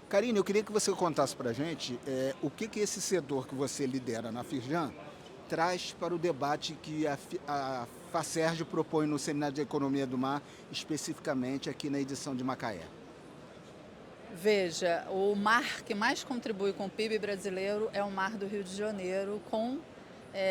Karine, eu queria que você contasse para a gente o que esse setor que você lidera na Firjan traz para o debate que a FACERJ propõe no Seminário de Economia do Mar, especificamente aqui na edição de Macaé. Veja, o mar que mais contribui com o PIB brasileiro é o mar do Rio de Janeiro, com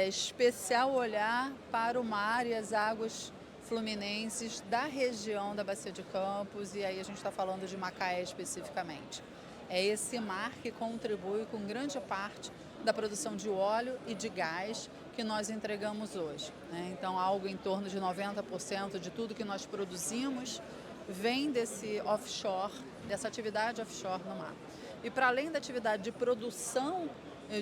especial olhar para o mar e as águas fluminenses da região da Bacia de Campos, e aí a gente está falando de Macaé especificamente. É esse mar que contribui com grande parte da produção de óleo e de gás que nós entregamos hoje, né? Então, algo em torno de 90% de tudo que nós produzimos vem desse offshore, dessa atividade offshore no mar. E para além da atividade de produção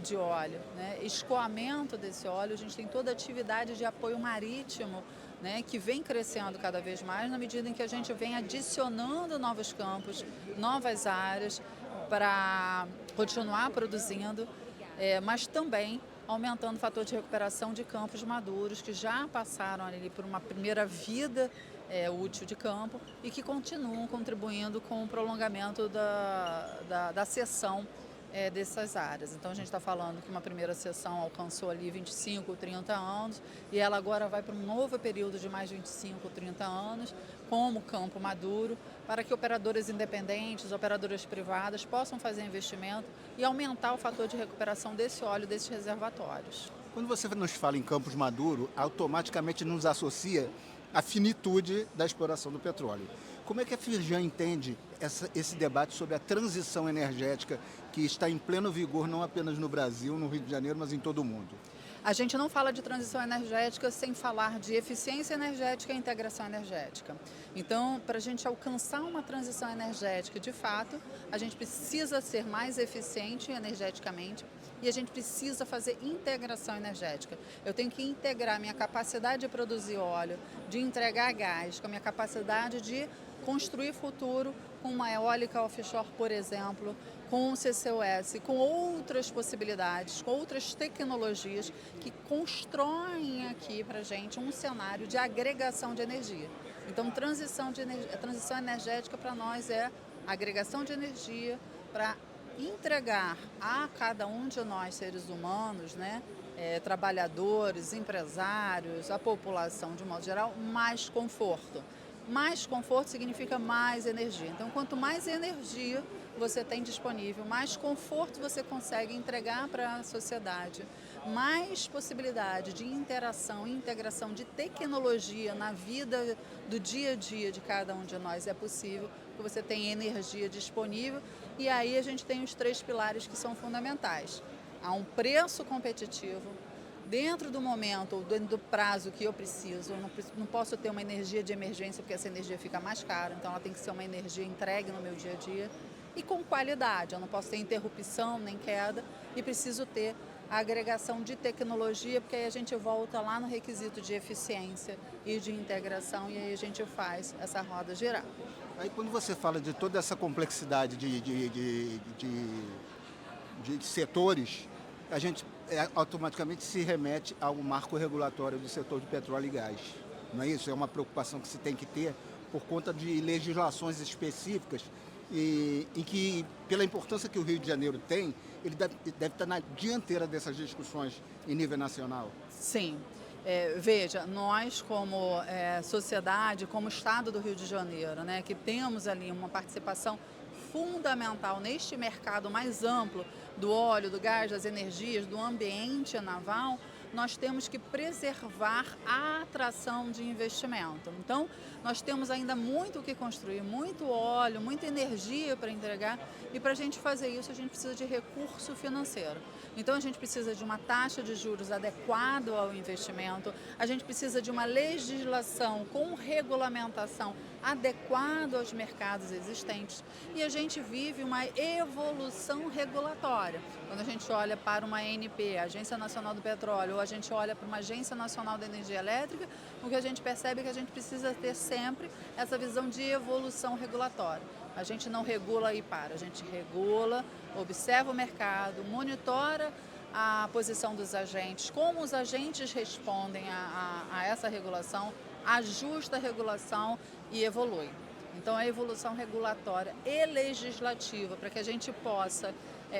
de óleo, né, escoamento desse óleo, a gente tem toda a atividade de apoio marítimo, né, que vem crescendo cada vez mais na medida em que a gente vem adicionando novos campos, novas áreas para continuar produzindo, mas também aumentando o fator de recuperação de campos maduros que já passaram ali por uma primeira vida útil de campo e que continuam contribuindo com o prolongamento da cessão dessas áreas. Então a gente está falando que uma primeira cessão alcançou ali 25, 30 anos e ela agora vai para um novo período de mais 25, 30 anos, como campo maduro, para que operadoras independentes, operadoras privadas possam fazer investimento e aumentar o fator de recuperação desse óleo, desses reservatórios. Quando você nos fala em Campos Maduro, automaticamente nos associa à finitude da exploração do petróleo. Como é que a Firjan entende esse debate sobre a transição energética que está em pleno vigor não apenas no Brasil, no Rio de Janeiro, mas em todo o mundo? A gente não fala de transição energética sem falar de eficiência energética e integração energética. Então, para a gente alcançar uma transição energética de fato, a gente precisa ser mais eficiente energeticamente e a gente precisa fazer integração energética. Eu tenho que integrar minha capacidade de produzir óleo, de entregar gás, com a minha capacidade de construir futuro com uma eólica offshore, por exemplo, com o CCUS, com outras possibilidades, com outras tecnologias que constroem aqui para a gente um cenário de agregação de energia. Então, transição energética para nós é agregação de energia para entregar a cada um de nós, seres humanos, né, trabalhadores, empresários, a população de modo geral, mais conforto. Mais conforto significa mais energia. Então, quanto mais energia você tem disponível, mais conforto você consegue entregar para a sociedade, mais possibilidade de interação e integração de tecnologia na vida do dia a dia de cada um de nós é possível, porque você tem energia disponível e aí a gente tem os três pilares que são fundamentais. Há um preço competitivo, dentro do momento ou dentro do prazo que eu preciso. Eu não posso ter uma energia de emergência porque essa energia fica mais cara, então ela tem que ser uma energia entregue no meu dia a dia e com qualidade. Eu não posso ter interrupção nem queda e preciso ter a agregação de tecnologia, porque aí a gente volta lá no requisito de eficiência e de integração e aí a gente faz essa roda girar. Aí quando você fala de toda essa complexidade de setores, a gente automaticamente se remete ao marco regulatório do setor de petróleo e gás. Não é isso? É uma preocupação que se tem que ter por conta de legislações específicas e que, pela importância que o Rio de Janeiro tem, ele deve estar na dianteira dessas discussões em nível nacional. Sim. Veja, nós como sociedade, como Estado do Rio de Janeiro, né, que temos ali uma participação fundamental neste mercado mais amplo do óleo, do gás, das energias, do ambiente naval, nós temos que preservar a atração de investimento. Então, nós temos ainda muito o que construir, muito óleo, muita energia para entregar e para a gente fazer isso a gente precisa de recurso financeiro. Então, a gente precisa de uma taxa de juros adequada ao investimento, a gente precisa de uma legislação com regulamentação adequada aos mercados existentes e a gente vive uma evolução regulatória. Quando a gente olha para uma ANP, Agência Nacional do Petróleo, ou a gente olha para uma Agência Nacional da Energia Elétrica, o que a gente percebe é que a gente precisa ter sempre essa visão de evolução regulatória. A gente não regula e para, a gente regula, observa o mercado, monitora a posição dos agentes, como os agentes respondem a essa regulação, ajusta a regulação e evolui. Então, a evolução regulatória e legislativa, para que a gente possa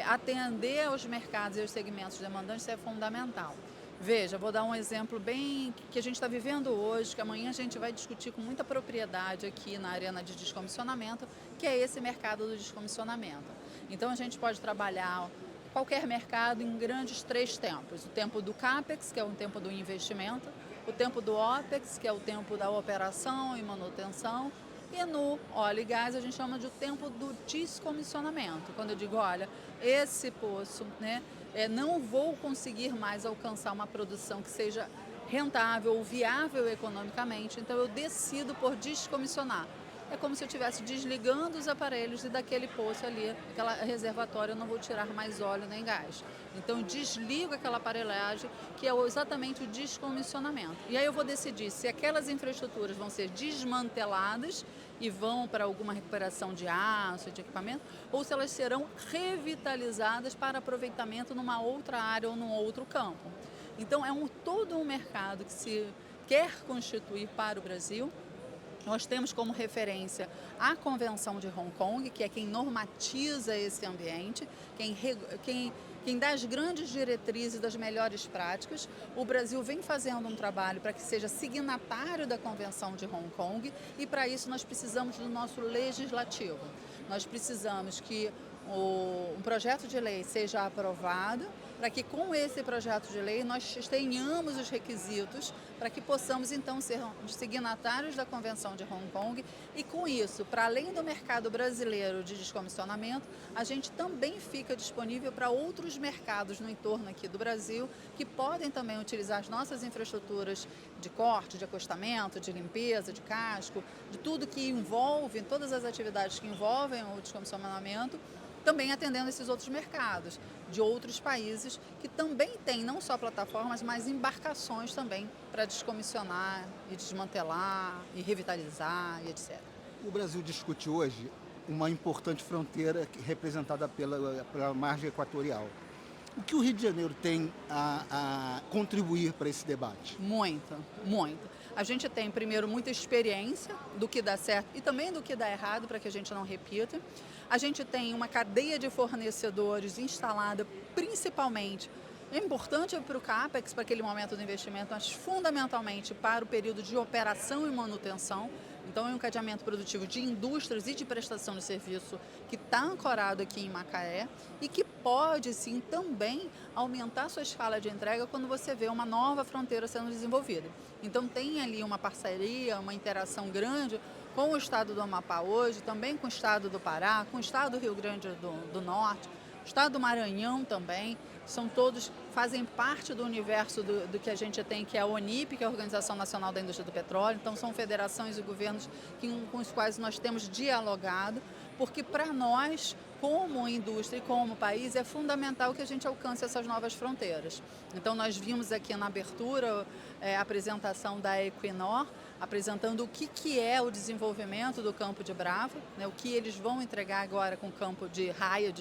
atender aos mercados e aos segmentos demandantes, é fundamental. Veja, vou dar um exemplo bem que a gente está vivendo hoje, que amanhã a gente vai discutir com muita propriedade aqui na arena de descomissionamento, que é esse mercado do descomissionamento. Então, a gente pode trabalhar qualquer mercado em grandes 3 tempos. O tempo do CAPEX, que é o tempo do investimento, o tempo do OPEX, que é o tempo da operação e manutenção, e no óleo e gás a gente chama de o tempo do descomissionamento. Quando eu digo, olha, esse poço, né, não vou conseguir mais alcançar uma produção que seja rentável ou viável economicamente, então eu decido por descomissionar. É como se eu estivesse desligando os aparelhos e daquele poço ali, aquela reservatória, eu não vou tirar mais óleo nem gás. Então, desligo aquela aparelhagem, que é exatamente o descomissionamento. E aí eu vou decidir se aquelas infraestruturas vão ser desmanteladas e vão para alguma recuperação de aço, de equipamento, ou se elas serão revitalizadas para aproveitamento numa outra área ou num outro campo. Então, todo um mercado que se quer constituir para o Brasil. Nós temos como referência a Convenção de Hong Kong, que é quem normatiza esse ambiente, quem dá as grandes diretrizes das melhores práticas. O Brasil vem fazendo um trabalho para que seja signatário da Convenção de Hong Kong e, para isso, nós precisamos do nosso legislativo. Nós precisamos que um projeto de lei seja aprovado, para que com esse projeto de lei nós tenhamos os requisitos para que possamos então ser signatários da Convenção de Hong Kong e com isso, para além do mercado brasileiro de descomissionamento, a gente também fica disponível para outros mercados no entorno aqui do Brasil que podem também utilizar as nossas infraestruturas de corte, de acostamento, de limpeza, de casco, de tudo que envolve, todas as atividades que envolvem o descomissionamento, também atendendo esses outros mercados de outros países que também têm não só plataformas, mas embarcações também para descomissionar e desmantelar e revitalizar e etc. O Brasil discute hoje uma importante fronteira representada pela margem equatorial. O que o Rio de Janeiro tem a contribuir para esse debate? Muito, muito. A gente tem, primeiro, muita experiência do que dá certo e também do que dá errado, para que a gente não repita. A gente tem uma cadeia de fornecedores instalada principalmente, é importante para o CAPEX, para aquele momento do investimento, mas fundamentalmente para o período de operação e manutenção. Então, é um encadeamento produtivo de indústrias e de prestação de serviço que está ancorado aqui em Macaé e que pode, sim, também aumentar sua escala de entrega quando você vê uma nova fronteira sendo desenvolvida. Então, tem ali uma parceria, uma interação grande com o estado do Amapá hoje, também com o estado do Pará, com o estado do Rio Grande do Norte, o estado do Maranhão também. Fazem parte do universo do que a gente tem, que é a ONIP, que é a Organização Nacional da Indústria do Petróleo. Então, são federações e governos com os quais nós temos dialogado, porque para nós, como indústria e como país, é fundamental que a gente alcance essas novas fronteiras. Então, nós vimos aqui na abertura a apresentação da Equinor, apresentando o que é o desenvolvimento do Campo de Bravo, né, o que eles vão entregar agora com o Campo de Raia,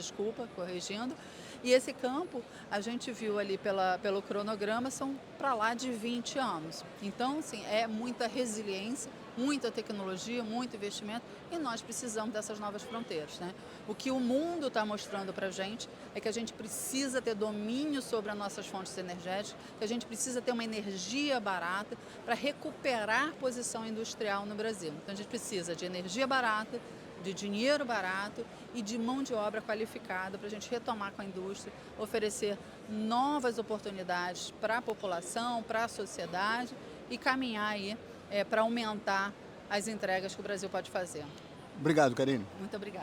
corrigindo. E esse campo, a gente viu ali pelo cronograma, são para lá de 20 anos. Então, assim, é muita resiliência, muita tecnologia, muito investimento e nós precisamos dessas novas fronteiras, né? O que o mundo está mostrando para a gente é que a gente precisa ter domínio sobre as nossas fontes energéticas, que a gente precisa ter uma energia barata para recuperar posição industrial no Brasil. Então, a gente precisa de energia barata, de dinheiro barato e de mão de obra qualificada para a gente retomar com a indústria, oferecer novas oportunidades para a população, para a sociedade e caminhar aí para aumentar as entregas que o Brasil pode fazer. Obrigado, Karine. Muito obrigada.